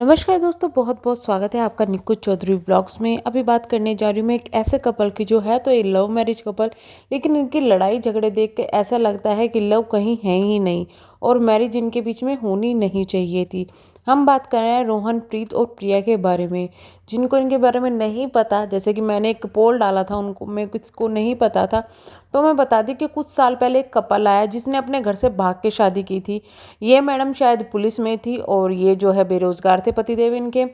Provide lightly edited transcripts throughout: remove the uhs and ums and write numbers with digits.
नमस्कार दोस्तों, बहुत बहुत स्वागत है आपका निकुंज चौधरी व्लॉग्स में। अभी बात करने जा रही हूँ मैं एक ऐसे कपल की जो है तो ये लव मैरिज कपल, लेकिन इनकी लड़ाई झगड़े देख के ऐसा लगता है कि लव कहीं है ही नहीं और मैरिज इनके बीच में होनी नहीं चाहिए थी। हम बात कर रहे हैं रोहन प्रीत और प्रिया के बारे में। जिनको इनके बारे में नहीं पता, जैसे कि मैंने एक पोल डाला था, उनको मैं किसको नहीं पता था, तो मैं बता दी कि कुछ साल पहले एक कपल आया जिसने अपने घर से भाग के शादी की थी। ये मैडम शायद पुलिस में थी और ये जो है बेरोजगार थे पतिदेव इनके।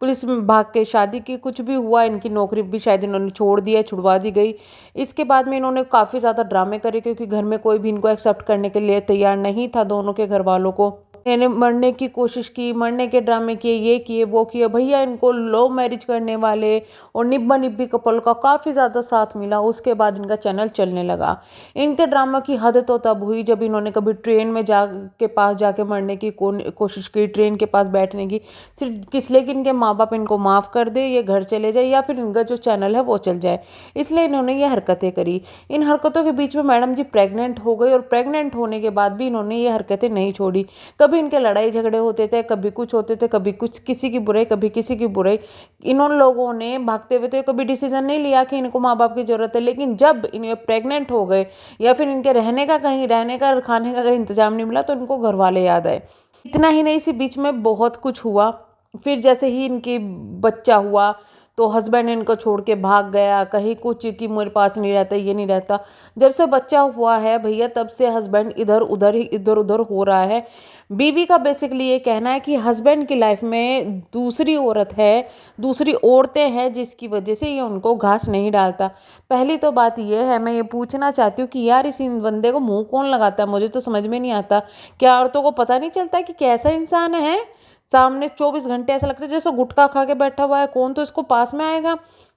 पुलिस में भाग के शादी की, कुछ भी हुआ, इनकी नौकरी भी शायद इन्होंने छोड़ दी है, छुड़वा दी गई। इसके बाद में इन्होंने काफ़ी ज़्यादा ड्रामे करे क्योंकि घर में कोई भी इनको एक्सेप्ट करने के लिए तैयार नहीं था, दोनों के घर वालों को। इन्हें मरने की कोशिश की, मरने के ड्रामे किए, ये किए वो किए। भैया इनको लव मैरिज करने वाले और निब्बा निब्बी कपल का काफ़ी ज़्यादा साथ मिला। उसके बाद इनका चैनल चलने लगा। इनके ड्रामा की हद तो तब हुई जब इन्होंने कभी ट्रेन में जा के पास जाके मरने की कोशिश की, ट्रेन के पास बैठने की, सिर्फ किस लिए कि इनके माँ बाप इनको माफ़ कर दे, ये घर चले जाए या फिर इनका जो चैनल है वो चल जाए, इसलिए इन्होंने ये हरकतें करी। इन हरकतों के बीच में मैडम जी प्रेग्नेंट हो गई और प्रेग्नेंट होने के बाद भी इन्होंने ये हरकतें नहीं छोड़ी। कभी इनके लड़ाई झगड़े होते थे, कभी कुछ होते थे, कभी कुछ, किसी की बुराई कभी किसी की बुराई। इन लोगों ने भागते हुए तो कभी डिसीजन नहीं लिया कि इनको माँ बाप की जरूरत है, लेकिन जब इन्हें प्रेग्नेंट हो गए या फिर इनके रहने का खाने का कहीं इंतजाम नहीं मिला तो इनको घर वाले याद आए। इतना ही नहीं, इसी बीच में बहुत कुछ हुआ। फिर जैसे ही इनकी बच्चा हुआ तो हस्बैंड इनको छोड़ के भाग गया, कहीं कुछ कि मेरे पास नहीं रहता, ये नहीं रहता। जब से बच्चा हुआ है भैया तब से हस्बैंड इधर उधर हो रहा है। बीवी का बेसिकली ये कहना है कि हस्बैंड की लाइफ में दूसरी औरत है, दूसरी औरतें हैं जिसकी वजह से ये उनको घास नहीं डालता। पहली तो बात ये है, मैं ये पूछना चाहती हूँ कि यार इस बंदे को मुंह कौन लगाता है, मुझे तो समझ में नहीं आता। क्या औरतों को पता नहीं चलता कि कैसा इंसान है? सामने 24 घंटे ऐसा लगता है जैसे गुटखा खा के बैठा हुआ है, कौन तो इसको पास में आएगा।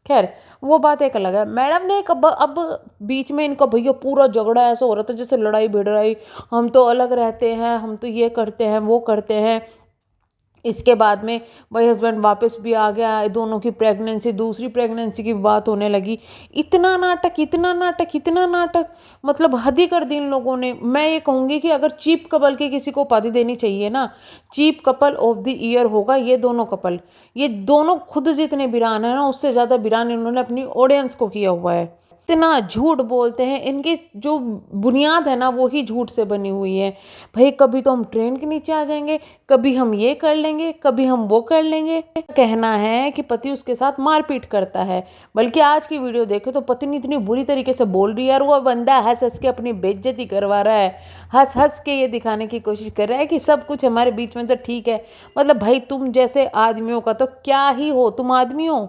खैर, वो बात एक अलग है। मैडम ने एक अब बीच में इनका भैया पूरा झगड़ा ऐसा हो रहा था जैसे लड़ाई भिड़ रही। हम तो अलग रहते हैं, हम तो ये करते हैं वो करते हैं। इसके बाद में वही हस्बैंड वापस भी आ गया, दोनों की प्रेगनेंसी, दूसरी प्रेगनेंसी की बात होने लगी। इतना नाटक, इतना नाटक, इतना नाटक, मतलब हद ही कर दी इन लोगों ने। मैं ये कहूँगी कि अगर चीप कपल की किसी को उपाधि देनी चाहिए ना, cheap couple of the year होगा ये दोनों कपल। ये दोनों खुद जितने वीरान है ना, उससे ज़्यादा वीरान इन्होंने अपनी ऑडियंस को किया हुआ है। इतना झूठ बोलते हैं, इनकी जो बुनियाद है ना वो ही झूठ से बनी हुई है। भाई कभी तो हम ट्रेन के नीचे आ जाएंगे, कभी हम ये कर लेंगे, कभी हम वो कर लेंगे। कहना है कि पति उसके साथ मारपीट करता है। बल्कि आज की वीडियो देखे तो पत्नी इतनी बुरी तरीके से बोल रही है और वो बंदा हंस हंस के अपनी बेइज्जती करवा रहा है। हंस हंस के ये दिखाने की कोशिश कर रहा है कि सब कुछ हमारे बीच में तो ठीक है। मतलब भाई तुम जैसे आदमियों का तो क्या ही हो, तुम आदमी हो।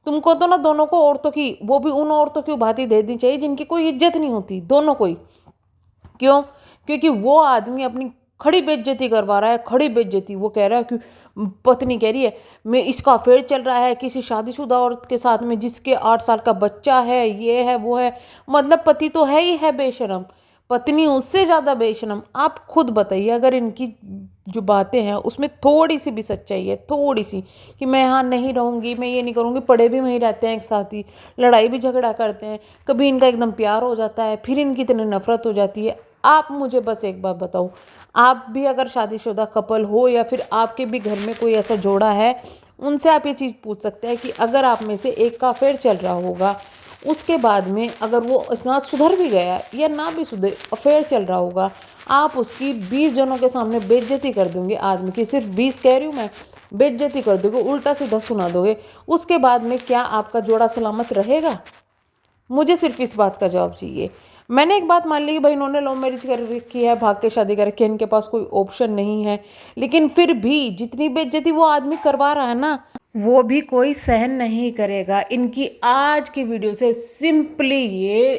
तुमको तो ना दोनों को, औरतों की, वो भी उन औरतों की उपाधि दे दी चाहिए जिनकी कोई इज्जत नहीं होती, दोनों को ही। क्यों? क्योंकि वो आदमी अपनी खड़ी बेइज्जती करवा रहा है, खड़ी बेइज्जती। वो कह रहा है कि पत्नी कह रही है मैं, इसका अफेयर चल रहा है किसी शादीशुदा औरत के साथ में जिसके 8 साल का बच्चा है, ये है वो है। मतलब पति तो है ही है बेशरम, पत्नी उससे ज़्यादा बेशरम। आप खुद बताइए, अगर इनकी जो बातें हैं उसमें थोड़ी सी भी सच्चाई है, थोड़ी सी, कि मैं यहाँ नहीं रहूँगी, मैं ये नहीं करूँगी, पड़े भी वहीं रहते हैं एक साथ ही, लड़ाई भी झगड़ा करते हैं, कभी इनका एकदम प्यार हो जाता है, फिर इनकी इतनी नफरत हो जाती है। आप मुझे बस एक बात बताओ, आप भी अगर शादीशुदा कपल हो या फिर आपके भी घर में कोई ऐसा जोड़ा है, उनसे आप ये चीज़ पूछ सकते हैं कि अगर आप में से एक का अफेयर चल रहा होगा, उसके बाद में अगर वो इतना सुधर भी गया या ना भी सुधर, अफेयर चल रहा होगा, आप उसकी 20 जनों के सामने बेइज्जती कर दोगे आदमी की, सिर्फ 20 कह रही हूँ मैं, बेइज्जती कर दोगे, उल्टा सीधा सुना दोगे, उसके बाद में क्या आपका जोड़ा सलामत रहेगा? मुझे सिर्फ इस बात का जवाब चाहिए। मैंने एक बात मान ली कि भाई इन्होंने लव मैरिज कर रखी है, भाग के शादी कर रखी है, इनके पास कोई ऑप्शन नहीं है, लेकिन फिर भी जितनी बेइज्जती वो आदमी करवा रहा है ना, वो भी कोई सहन नहीं करेगा। इनकी आज की वीडियो से सिंपली ये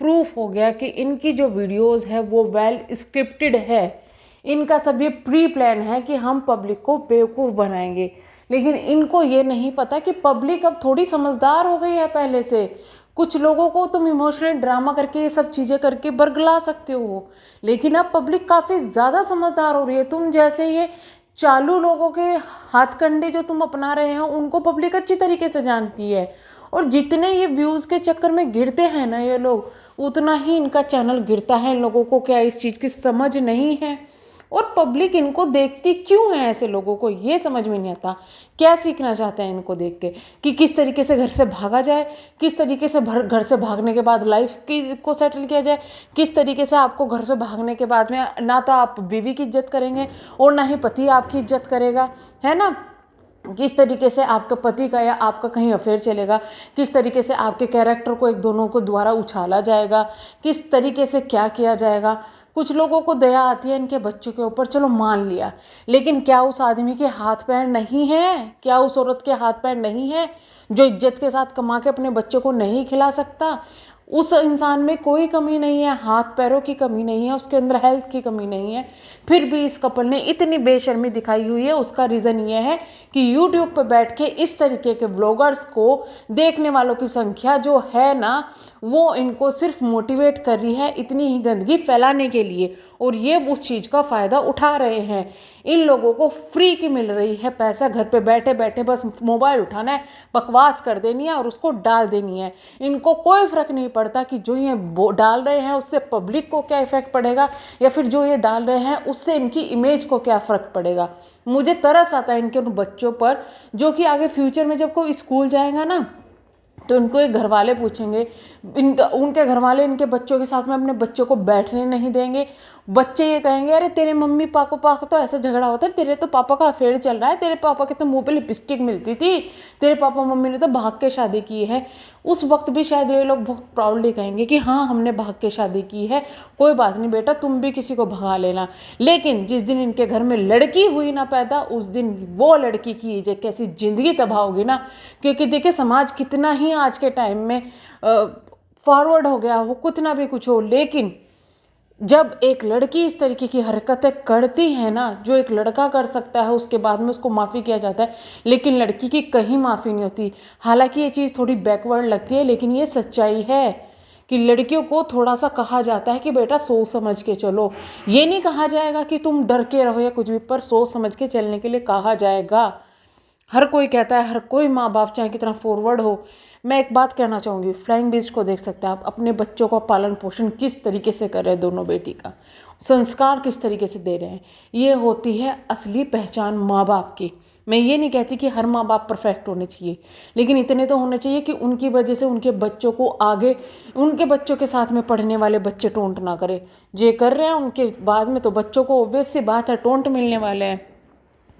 प्रूफ हो गया कि इनकी जो वीडियोस है वो वेल स्क्रिप्टेड है। इनका सब ये प्री प्लान है कि हम पब्लिक को बेवकूफ़ बनाएंगे। लेकिन इनको ये नहीं पता कि पब्लिक अब थोड़ी समझदार हो गई है पहले से। कुछ लोगों को तुम इमोशनल ड्रामा करके ये सब चीज़ें करके बरगला सकते हो, लेकिन अब पब्लिक काफ़ी ज़्यादा समझदार हो रही है। तुम जैसे ये चालू लोगों के हाथ कंडे जो तुम अपना रहे हो उनको पब्लिक अच्छी तरीके से जानती है। और जितने ये व्यूज़ के चक्कर में गिरते हैं ना ये लोग, उतना ही इनका चैनल गिरता है। इन लोगों को क्या इस चीज़ की समझ नहीं है? और पब्लिक इनको देखती क्यों है? ऐसे लोगों को ये समझ में नहीं आता। क्या सीखना चाहते हैं इनको देख के कि किस तरीके से घर से भागा जाए, किस तरीके से घर से भागने के बाद लाइफ की को सेटल किया जाए, किस तरीके से आपको घर से भागने के बाद में ना तो आप बीवी की इज्जत करेंगे और ना ही पति आपकी इज्जत करेगा, है ना। किस तरीके से आपका पति का या आपका कहीं अफेयर चलेगा, किस तरीके से आपके कैरेक्टर को एक दोनों को द्वारा उछाला जाएगा, किस तरीके से क्या किया जाएगा। कुछ लोगों को दया आती है इनके बच्चों के ऊपर, चलो मान लिया, लेकिन क्या उस आदमी के हाथ पैर नहीं है? क्या उस औरत के हाथ पैर नहीं है जो इज्जत के साथ कमा के अपने बच्चों को नहीं खिला सकता? उस इंसान में कोई कमी नहीं है, हाथ पैरों की कमी नहीं है, उसके अंदर हेल्थ की कमी नहीं है, फिर भी इस कपल ने इतनी बेशर्मी दिखाई हुई है। उसका रीज़न ये है कि यूट्यूब पर बैठ के इस तरीके के ब्लॉगर्स को देखने वालों की संख्या जो है ना, वो इनको सिर्फ मोटिवेट कर रही है इतनी ही गंदगी फैलाने के लिए, और ये उस चीज़ का फ़ायदा उठा रहे हैं। इन लोगों को फ्री की मिल रही है पैसा, घर पे बैठे बैठे बस मोबाइल उठाना है, बकवास कर देनी है और उसको डाल देनी है। इनको कोई फ़र्क नहीं पड़ता कि जो ये डाल रहे हैं उससे पब्लिक को क्या इफ़ेक्ट पड़ेगा, या फिर जो ये डाल रहे हैं उससे इनकी इमेज को क्या फ़र्क पड़ेगा। मुझे तरस आता है इनके उन बच्चों पर, जो कि आगे फ्यूचर में जब कोई स्कूल जाएगा ना, तो उनको एक घर वाले पूछेंगे, उनके घर वाले इनके बच्चों के साथ में अपने बच्चों को बैठने नहीं देंगे। बच्चे ये कहेंगे, अरे तेरे मम्मी पापा का तो ऐसा झगड़ा होता है, तेरे तो पापा का अफेयर चल रहा है, तेरे पापा के तो मुंह पे लिपस्टिक मिलती थी, तेरे पापा मम्मी ने तो भाग के शादी की है। उस वक्त भी शायद ये लोग बहुत प्राउडली कहेंगे कि हाँ हमने भाग के शादी की है, कोई बात नहीं बेटा, तुम भी किसी को भगा लेना। लेकिन जिस दिन इनके घर में लड़की हुई ना पैदा, उस दिन वो लड़की की कैसी ज़िंदगी तबाह होगी ना। क्योंकि देखिए समाज कितना ही आज के टाइम में फॉरवर्ड हो गया हो, कितना भी कुछ हो, लेकिन जब एक लड़की इस तरीके की हरकतें करती है ना, जो एक लड़का कर सकता है उसके बाद में उसको माफ़ी किया जाता है, लेकिन लड़की की कहीं माफ़ी नहीं होती। हालांकि ये चीज़ थोड़ी बैकवर्ड लगती है, लेकिन ये सच्चाई है कि लड़कियों को थोड़ा सा कहा जाता है कि बेटा सोच समझ के चलो। ये नहीं कहा जाएगा कि तुम डर के रहो या कुछ भी, पर सोच समझ के चलने के लिए कहा जाएगा। हर कोई कहता है, हर कोई माँ बाप चाहे कितना फॉरवर्ड हो। मैं एक बात कहना चाहूँगी, फ्लाइंग बीस्ट को देख सकते हैं आप, अपने बच्चों का पालन पोषण किस तरीके से कर रहे हैं, दोनों बेटी का संस्कार किस तरीके से दे रहे हैं। ये होती है असली पहचान माँ बाप की। मैं ये नहीं कहती कि हर माँ बाप परफेक्ट होने चाहिए, लेकिन इतने तो होने चाहिए कि उनकी वजह से उनके बच्चों को आगे, उनके बच्चों के साथ में पढ़ने वाले बच्चे टोंट ना करें। जे कर रहे हैं उनके बाद में तो बच्चों को ऑब्वियस सी बात है टोंट मिलने वाले हैं,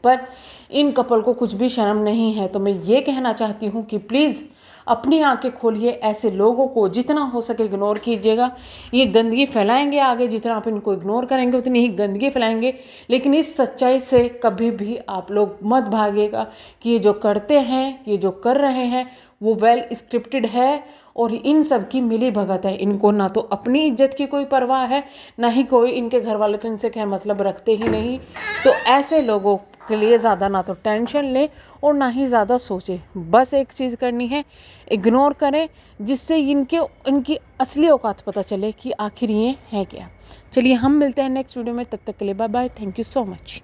पर इन कपल को कुछ भी शर्म नहीं है। तो मैं ये कहना चाहती हूँ कि प्लीज़ अपनी आंखें खोलिए, ऐसे लोगों को जितना हो सके इग्नोर कीजिएगा। ये गंदगी फैलाएंगे आगे, जितना आप इनको इग्नोर करेंगे उतनी ही गंदगी फैलाएंगे। लेकिन इस सच्चाई से कभी भी आप लोग मत भागिएगा कि ये जो करते हैं, ये जो कर रहे हैं, वो वेल स्क्रिप्टेड है और इन सब की मिली भगत है। इनको ना तो अपनी इज्जत की कोई परवाह है, ना ही कोई, इनके घर वाले तो इनसे क्या मतलब रखते ही नहीं। तो ऐसे लोगों के लिए ज़्यादा ना तो टेंशन लें और ना ही ज़्यादा सोचें। बस एक चीज़ करनी है, इग्नोर करें, जिससे इनकी असली औकात पता चले कि आखिर ये है क्या। चलिए हम मिलते हैं नेक्स्ट वीडियो में, तब तक के लिए bye bye, thank you so much.